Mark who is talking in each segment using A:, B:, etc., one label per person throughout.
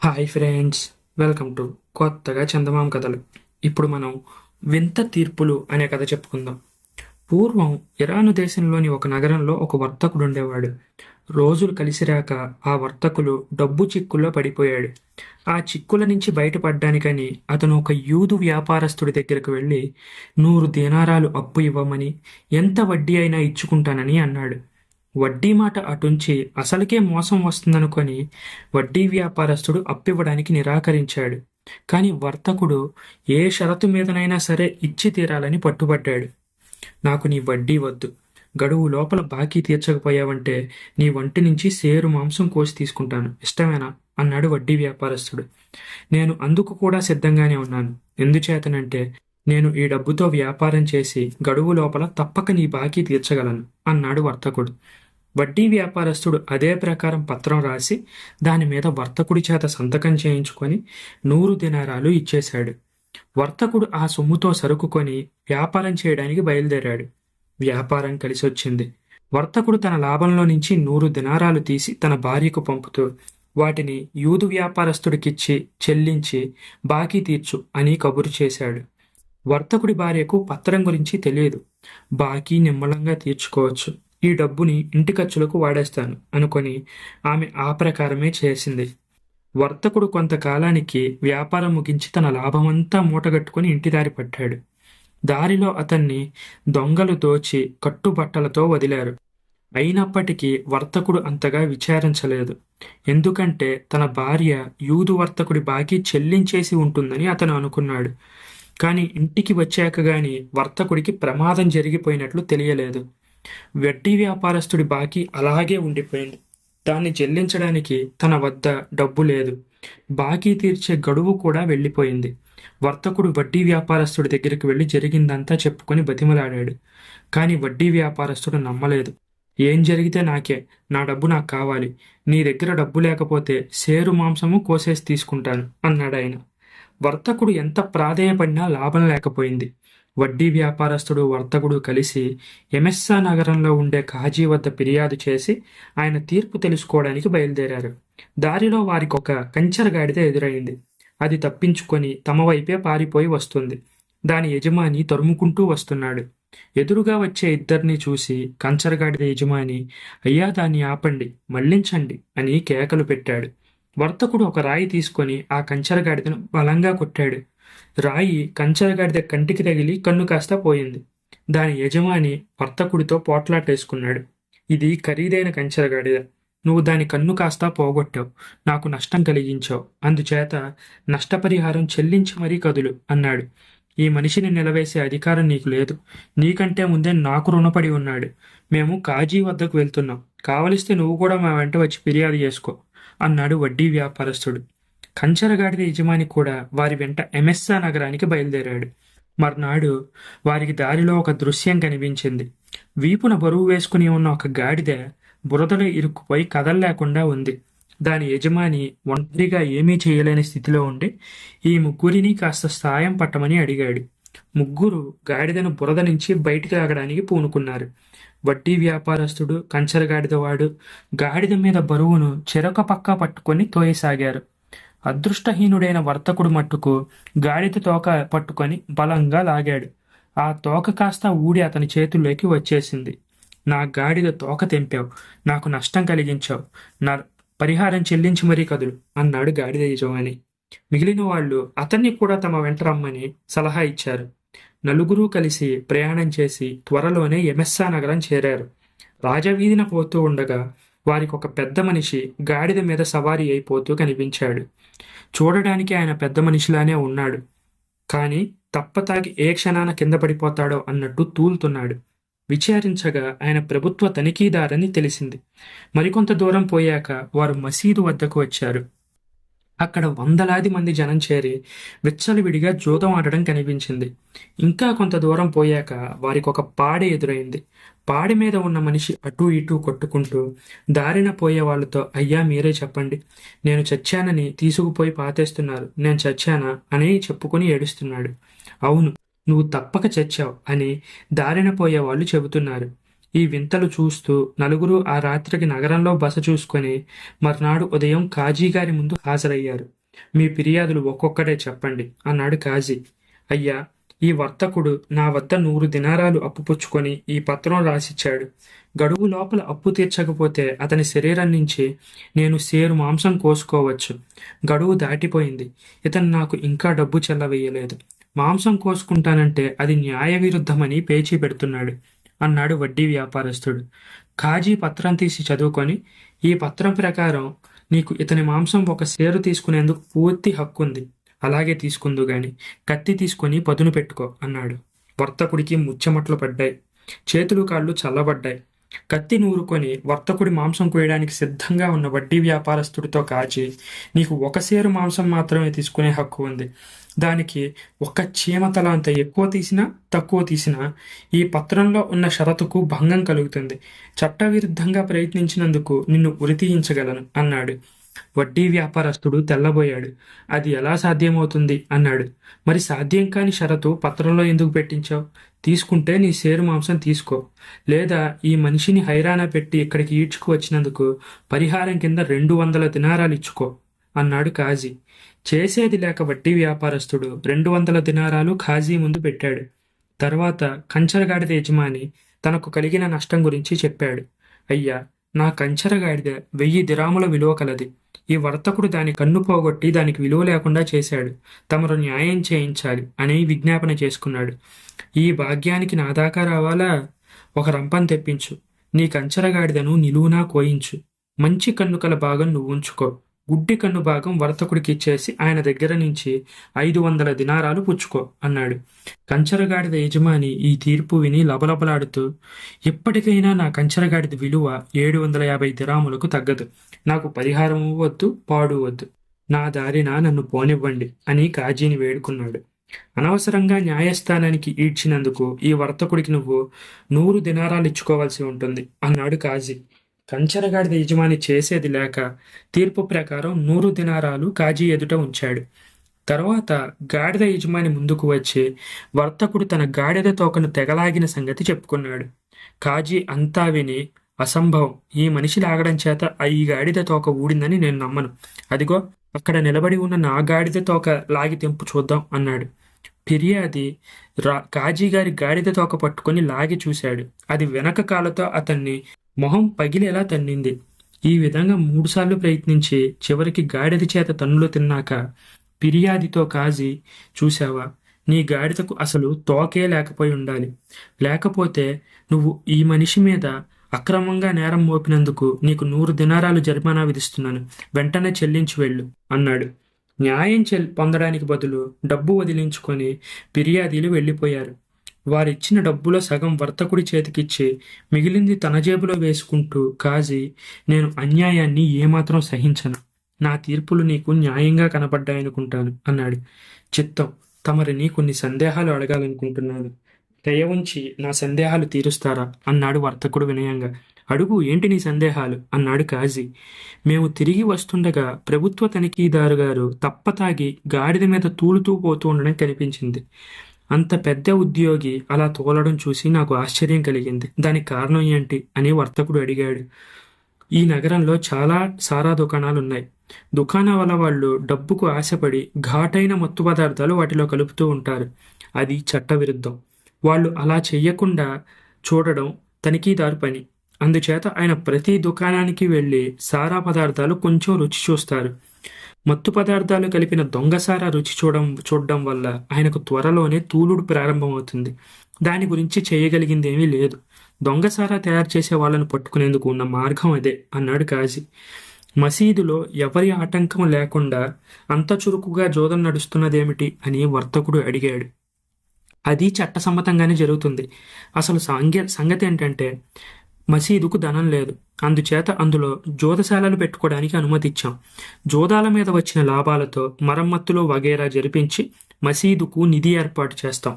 A: Hi friends, welcome to కొత్తగా చందమామ కథలు. ఇప్పుడు మనం వింత తీర్పులు అనే కథ చెప్పుకుందాం. పూర్వం ఇరాను దేశంలోని ఒక నగరంలో ఒక వర్తకుడు ఉండేవాడు. రోజులు కలిసిరాక ఆ వర్తకులు డబ్బు చిక్కుల్లో పడిపోయాడు. ఆ చిక్కుల నుంచి బయటపడ్డానికని అతను ఒక యూదు వ్యాపారస్తుడి దగ్గరకు వెళ్ళి 100 దీనారాలు అప్పు ఇవ్వమని, ఎంత వడ్డీ అయినా ఇచ్చుకుంటానని అన్నాడు. వడ్డీ మాట అటుంచి అసలుకే మోసం వస్తుందనుకొని వడ్డీ వ్యాపారస్తుడు అప్పివ్వడానికి నిరాకరించాడు. కాని వర్తకుడు ఏ షరతు మీదనైనా సరే ఇచ్చి తీరాలని పట్టుబట్టాడు. నాకు నీ వడ్డీ వద్దు, గడువు లోపల బాకీ తీర్చకపోయావంటే నీ వంటి నుంచి సేరు మాంసం కోసి తీసుకుంటాను, ఇష్టమేనా అన్నాడు వడ్డీ వ్యాపారస్తుడు. నేను అందుకు కూడా సిద్ధంగానే ఉన్నాను. ఎందుచేతనంటే నేను ఈ డబ్బుతో వ్యాపారం చేసి గడువు లోపల తప్పక నీ బాకీ తీర్చగలను అన్నాడు వర్తకుడు. వడ్డీ వ్యాపారస్తుడు అదే ప్రకారం పత్రం రాసి దాని మీద వర్తకుడి చేత సంతకం చేయించుకొని 100 దినారాలు ఇచ్చేశాడు. వర్తకుడు ఆ సొమ్ముతో సరుకు కొని వ్యాపారం చేయడానికి బయలుదేరాడు. వ్యాపారం కలిసొచ్చింది. వర్తకుడు తన లాభంలో నుంచి 100 దినారాలు తీసి తన భార్యకు పంపుతూ వాటిని యూదు వ్యాపారస్తుడికిచ్చి చెల్లించి బాకీ తీర్చు అని కబురు చేశాడు. వర్తకుడి భార్యకు పత్రం గురించి తెలియదు. బాకీ నిమ్మళంగా తీర్చుకోవచ్చు, ఈ డబ్బుని ఇంటి ఖర్చులకు వాడేస్తాను అనుకొని ఆమె ఆ ప్రకారమే చేసింది. వర్తకుడు కొంతకాలానికి వ్యాపారం ముగించి తన లాభమంతా మూటగట్టుకుని ఇంటిదారి పట్టాడు. దారిలో అతన్ని దొంగలు దోచి కట్టుబట్టలతో వదిలారు. అయినప్పటికీ వర్తకుడు అంతగా విచారించలేదు. ఎందుకంటే తన భార్య యూదు వర్తకుడి బాకీ చెల్లించేసి ఉంటుందని అతను అనుకున్నాడు. కాని ఇంటికి వచ్చాక గాని వర్తకుడికి ప్రమాదం జరిగిపోయినట్లు తెలియలేదు. వడ్డీ వ్యాపారస్తుడి బాకీ అలాగే ఉండిపోయింది. దాన్ని చెల్లించడానికి తన వద్ద డబ్బు లేదు. బాకీ తీర్చే గడువు కూడా వెళ్ళిపోయింది. వర్తకుడు వడ్డీ వ్యాపారస్తుడి దగ్గరికి వెళ్ళి జరిగిందంతా చెప్పుకొని బతిమలాడాడు. కాని వడ్డీ వ్యాపారస్తుడు నమ్మలేదు. ఏం జరిగితే నాకే, నా డబ్బు నాకు కావాలి. నీ దగ్గర డబ్బు లేకపోతే సేరు మాంసము కోసేసి తీసుకుంటాను అన్నాడాయన. వర్తకుడు ఎంత ప్రాధేయపడినా లాభం లేకపోయింది. వడ్డీ వ్యాపారస్తుడు వర్తకుడు కలిసి ఎమెస్సా నగరంలో ఉండే కాజీ వద్ద ఫిర్యాదు చేసి ఆయన తీర్పు తెలుసుకోవడానికి బయలుదేరారు. దారిలో వారికొక కంచరగాడిద ఎదురైంది. అది తప్పించుకొని తమ వైపే పారిపోయి వస్తుంది. దాని యజమాని తరుముకుంటూ వస్తున్నాడు. ఎదురుగా వచ్చే ఇద్దరిని చూసి కంచరగాడిద యజమాని, అయ్యా దాన్ని ఆపండి, మళ్లించండి అని కేకలు పెట్టాడు. వర్తకుడు ఒక రాయి తీసుకొని ఆ కంచరగాడిదను బలంగా కొట్టాడు. రాయి కంచరగాడిద కంటికి తగిలి కన్ను కాస్త పోయింది. దాని యజమాని వర్తకుడితో పోట్లాటేసుకున్నాడు. ఇది ఖరీదైన కంచరగాడిద, నువ్వు దాని కన్ను కాస్త పోగొట్టావు, నాకు నష్టం కలిగించావు, అందుచేత నష్టపరిహారం చెల్లించి మరీ కదులు అన్నాడు. ఈ మనిషిని నిలవేసే అధికారం నీకు లేదు. నీకంటే ముందే నాకు రుణపడి ఉన్నాడు. మేము కాజీ వద్దకు వెళ్తున్నాం, కావలిస్తే నువ్వు కూడా మా వెంట వచ్చి ఫిర్యాదు చేసుకో అన్నాడు వడ్డీ వ్యాపారస్తుడు. కంచరగాడిద యజమాని కూడా వారి వెంట ఎమెస్సా నగరానికి బయలుదేరాడు. మర్నాడు వారికి దారిలో ఒక దృశ్యం కనిపించింది. వీపున బరువు వేసుకుని ఉన్న ఒక గాడిద బురదలో ఇరుక్కుపోయి కదల్లేకుండా ఉంది. దాని యజమాని ఒంటరిగా ఏమీ చేయలేని స్థితిలో ఉండి ఈ ముగ్గురిని కాస్త సాయం పట్టమని అడిగాడు. ముగ్గురు గాడిదను బురద నుంచి బయటికి లాగడానికి పూనుకున్నారు. వడ్డీ వ్యాపారస్తుడు, కంచరగాడిదవాడు గాడిద మీద బరువును చెరొక పక్క పట్టుకొని తోయసాగారు. అదృష్టహీనుడైన వర్తకుడు మట్టుకు గాడిద తోక పట్టుకొని బలంగా లాగాడు. ఆ తోక కాస్త ఊడి అతని చేతుల్లోకి వచ్చేసింది. నా గాడిద తోక తెంపావు, నాకు నష్టం కలిగించావు, నా పరిహారం చెల్లించి మరీ కదులు అన్నాడు గాడిద యజమాని. మిగిలిన వాళ్ళు అతన్ని కూడా తమ వెంట రమ్మని సలహా ఇచ్చారు. నలుగురూ కలిసి ప్రయాణం చేసి త్వరలోనే ఎమెస్సా నగరం చేరారు. రాజవీధిన పోతూ ఉండగా వారికి ఒక పెద్ద మనిషి గాడిద మీద సవారీ అయిపోతూ కనిపించాడు. చూడడానికి ఆయన పెద్ద మనిషిలానే ఉన్నాడు. కానీ తప్పతాగి ఏ క్షణాన కింద పడిపోతాడో అన్నట్టు తూలుతున్నాడు. విచారించగా ఆయన ప్రభుత్వ తనిఖీదారని తెలిసింది. మరికొంత దూరం పోయాక వారు మసీదు వద్దకు వచ్చారు. అక్కడ వందలాది మంది జనం చేరి విచ్చలవిడిగా జూదం ఆడడం కనిపించింది. ఇంకా కొంత దూరం పోయాక వారికి ఒక పాడె ఎదురైంది. పాడె మీద ఉన్న మనిషి అటూ ఇటూ కొట్టుకుంటూ దారిన పోయే వాళ్ళతో, అయ్యా మీరే చెప్పండి, నేను చచ్చానని తీసుకుపోయి పాతేస్తున్నారు, నేను చచ్చానా అని చెప్పుకొని ఏడుస్తున్నాడు. అవును, నువ్వు తప్పక చచ్చావు అని దారిన పోయే వాళ్ళు చెబుతున్నారు. ఈ వింతలు చూస్తూ నలుగురు ఆ రాత్రికి నగరంలో బస చూసుకొని మర్నాడు ఉదయం కాజీగారి ముందు హాజరయ్యారు. మీ ఫిర్యాదులు ఒక్కొక్కటే చెప్పండి అన్నాడు కాజీ. అయ్యా, ఈ వర్తకుడు నా వద్ద 100 దినారాలు అప్పు పుచ్చుకొని ఈ పత్రం రాసిచ్చాడు. గడువు లోపల అప్పు తీర్చకపోతే అతని శరీరం నుంచి నేను సేరు మాంసం కోసుకోవచ్చు. గడువు దాటిపోయింది. ఇతను నాకు ఇంకా డబ్బు చెల్లవేయలేదు. మాంసం కోసుకుంటానంటే అది న్యాయ విరుద్ధమని పేచీ పెడుతున్నాడు అన్నాడు వడ్డీ వ్యాపారస్తుడు. కాజీ పత్రం తీసి చదువుకొని, ఈ పత్రం ప్రకారం నీకు ఇతని మాంసం ఒక సేరు తీసుకునేందుకు పూర్తి హక్కుంది. అలాగే తీసుకుందు గాని కత్తి తీసుకొని పదును పెట్టుకో అన్నాడు. వర్తకుడికి ముచ్చెమట్లు పడ్డాయి. చేతులు కాళ్ళు చల్లబడ్డాయి. కత్తి నూరుకొని వర్తకుడి మాంసం కోయడానికి సిద్ధంగా ఉన్న వడ్డీ వ్యాపారస్తుడితో కాచి, నీకు ఒక సేరు మాంసం మాత్రమే తీసుకునే హక్కు ఉంది. దానికి ఒక్క చీమతల అంత ఎక్కువ తీసినా తక్కువ తీసినా ఈ పత్రంలో ఉన్న షరతుకు భంగం కలుగుతుంది. చట్టవిరుద్ధంగా ప్రయత్నించినందుకు నిన్ను ఉరితీయించగలను అన్నాడు. వడ్డీ వ్యాపారస్తుడు తెల్లబోయాడు. అది ఎలా సాధ్యమవుతుంది అన్నాడు. మరి సాధ్యం కాని షరతు పత్రంలో ఎందుకు పెట్టించావు? తీసుకుంటే నీ సేరు మాంసం తీసుకో, లేదా ఈ మనిషిని హైరాణ పెట్టి ఇక్కడికి ఈడ్చుకు వచ్చినందుకు పరిహారం కింద 200 దినారాలు ఇచ్చుకో అన్నాడు కాజీ. చేసేది లేక వడ్డీ వ్యాపారస్తుడు 200 దినారాలు ఖాజీ ముందు పెట్టాడు. తర్వాత కంచరగాడిద యజమాని తనకు కలిగిన నష్టం గురించి చెప్పాడు. అయ్యా, నా కంచరగాడిద 1000 దిరాముల విలువ కలది. ఈ వర్తకుడు దాని కన్ను పోగొట్టి దానికి విలువ లేకుండా చేశాడు. తమరు న్యాయం చేయించాలి అని విజ్ఞాపన చేసుకున్నాడు. ఈ భాగ్యానికి నా దాకా రావాలా? ఒక రంపం తెప్పించు. నీ కంచరగాడిదను నిలువునా కోయించు. మంచి కన్ను కల భాగం నువ్వు ఉంచుకో. గుడ్డి కన్ను భాగం వర్తకుడికి ఇచ్చేసి ఆయన దగ్గర నుంచి 500 దినారాలు పుచ్చుకో అన్నాడు. కంచరగాడిద యజమాని ఈ తీర్పు విని లబలబలాడుతూ, ఎప్పటికైనా నా కంచరగాడిద విలువ 750 దిరాములకు తగ్గదు. నాకు పరిహారము వద్దు, పాడు వద్దు. నా దారిన నన్ను పోనివ్వండి అని కాజీని వేడుకున్నాడు. అనవసరంగా న్యాయస్థానానికి ఈడ్చినందుకు ఈ వర్తకుడికి నువ్వు 100 దినారాలు ఇచ్చుకోవాల్సి ఉంటుంది అన్నాడు కాజీ. కంచరగాడిద యజమాని చేసేది లేక తీర్పు ప్రకారం 100 దినారాలు కాజీ ఎదుట ఉంచాడు. తర్వాత గాడిద యజమాని ముందుకు వచ్చి వర్తకుడు తన గాడిద తోకను తెగలాగిన సంగతి చెప్పుకున్నాడు. కాజీ అంతా విని, అసంభవం, ఈ మనిషి లాగడం చేత ఈ గాడిద తోక ఊడిందని నేను నమ్మను. అదిగో అక్కడ నిలబడి ఉన్న నా గాడిద తోక లాగి తెంపు చూద్దాం అన్నాడు. ఫిర్యాది కాజీగారి గాడిద తోక పట్టుకొని లాగి చూశాడు. అది వెనక కాలతో అతన్ని మొహం పగిలేలా తన్నింది. ఈ విధంగా 3 సార్లు ప్రయత్నించి చివరికి గాడిద చేత తన్నులు తిన్నాక ఫిర్యాదితో కాజీ, చూశావా, నీ గాడిదకు అసలు తోకే లేకపోయి ఉండాలి. లేకపోతే నువ్వు ఈ మనిషి మీద అక్రమంగా నేరం మోపినందుకు నీకు 100 దినారాలు జరిమానా విధిస్తున్నాను. వెంటనే చెల్లించి వెళ్ళు అన్నాడు. న్యాయం పొందడానికి బదులు డబ్బు వదిలించుకొని ఫిర్యాదీలు వెళ్ళిపోయారు. వారిచ్చిన డబ్బులో సగం వర్తకుడి చేతికిచ్చి మిగిలింది తన జేబులో వేసుకుంటూ కాజీ, నేను అన్యాయాన్ని ఏమాత్రం సహించను. నా తీర్పులు నీకు న్యాయంగా కనపడ్డాయనుకుంటాను అన్నాడు. చిత్తం, తమరిని కొన్ని సందేహాలు అడగాలనుకుంటున్నాను. దయ ఉంచి నా సందేహాలు తీరుస్తారా అన్నాడు వర్తకుడు వినయంగా. అడుగు, ఏంటి నీ సందేహాలు అన్నాడు కాజీ. మేము తిరిగి వస్తుండగా ప్రభుత్వ తనిఖీదారు గారు తప్పతాగి గాడిద మీద తూలుతూ పోతూ ఉండడం కనిపించింది. అంత పెద్ద ఉద్యోగి అలా తోలడం చూసి నాకు ఆశ్చర్యం కలిగింది. దానికి కారణం ఏంటి అని వర్తకుడు అడిగాడు. ఈ నగరంలో చాలా సారా దుకాణాలున్నాయి. దుకాణాల వాళ్ళు డబ్బుకు ఆశపడి ఘాటైన మత్తు పదార్థాలు వాటిలో కలుపుతూ ఉంటారు. అది చట్టవిరుద్ధం. వాళ్ళు అలా చెయ్యకుండా చూడడం తనిఖీదారు పని. అందుచేత ఆయన ప్రతి దుకాణానికి వెళ్ళి సారా పదార్థాలు కొంచెం రుచి చూస్తారు. మత్తు పదార్థాలు కలిపిన దొంగసారా రుచి చూడడం వల్ల ఆయనకు త్వరలోనే తూలుడు ప్రారంభమవుతుంది. దాని గురించి చేయగలిగింది ఏమీ లేదు. దొంగసారా తయారు చేసే వాళ్ళను పట్టుకునేందుకు ఉన్న మార్గం అదే అన్నాడు కాజీ. మసీదులో ఎవరి ఆటంకం లేకుండా అంత చురుకుగా జోదం నడుస్తున్నదేమిటి అని వర్తకుడు అడిగాడు. అది చట్టసమ్మతంగానే జరుగుతుంది. అసలు సంగతి ఏంటంటే మసీదుకు ధనం లేదు. అందుచేత అందులో జోదశాలలు పెట్టుకోవడానికి అనుమతి ఇచ్చాం. జోదాల మీద వచ్చిన లాభాలతో మరమ్మతులు వగైరా జరిపించి మసీదుకు నిధి ఏర్పాటు చేస్తాం.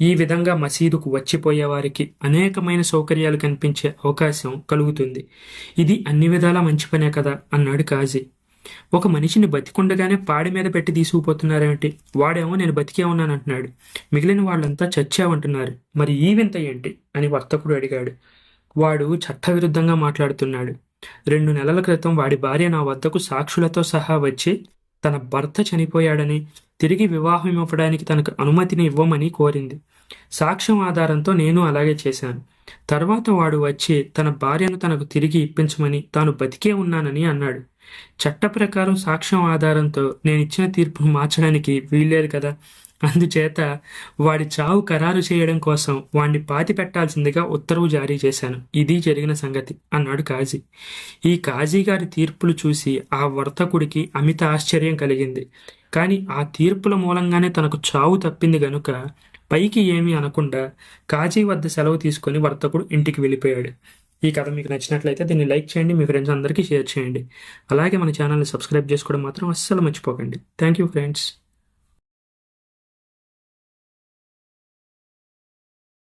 A: ఈ విధంగా మసీదుకు వచ్చిపోయే వారికి అనేకమైన సౌకర్యాలు కనిపించే అవకాశం కలుగుతుంది. ఇది అన్ని విధాలా మంచి పనే కదా అన్నాడు కాజీ. ఒక మనిషిని బతికుండగానే పాడి మీద పెట్టి తీసుకుపోతున్నారేమిటి? వాడేమో నేను బతికే ఉన్నానంటున్నాడు. మిగిలిన వాళ్ళంతా చచ్చావంటున్నారు. మరి ఈ వింత ఏంటి అని వర్తకుడు అడిగాడు. వాడు చట్టవిరుద్ధంగా మాట్లాడుతున్నాడు. 2 నెలల క్రితం వాడి భార్య నా వద్దకు సాక్షులతో సహా వచ్చి తన భర్త చనిపోయాడని, తిరిగి వివాహం ఇవ్వడానికి తనకు అనుమతిని ఇవ్వమని కోరింది. సాక్ష్యం ఆధారంతో నేను అలాగే చేశాను. తర్వాత వాడు వచ్చి తన భార్యను తనకు తిరిగి ఇప్పించమని, తాను బతికే ఉన్నానని అన్నాడు. చట్ట ప్రకారం సాక్ష్యం ఆధారంతో నేనిచ్చిన తీర్పును మార్చడానికి వీల్లేదు కదా. అందుచేత వాడి చావు ఖరారు చేయడం కోసం వాణ్ణి పాతిపెట్టాల్సిందిగా ఉత్తర్వు జారీ చేశాను. ఇది జరిగిన సంగతి అన్నాడు కాజీ. ఈ కాజీ గారి తీర్పులు చూసి ఆ వర్తకుడికి అమిత ఆశ్చర్యం కలిగింది. కానీ ఆ తీర్పుల మూలంగానే తనకు చావు తప్పింది గనుక పైకి ఏమీ అనకుండా కాజీ వద్ద సెలవు తీసుకొని వర్తకుడు ఇంటికి వెళ్ళిపోయాడు. ఈ కథ మీకు నచ్చినట్లయితే దీన్ని లైక్ చేయండి, మీ ఫ్రెండ్స్ అందరికీ షేర్ చేయండి. అలాగే మన ఛానల్ని సబ్స్క్రైబ్ చేసుకోవడం మాత్రం అస్సలు మర్చిపోకండి. Thank you friends.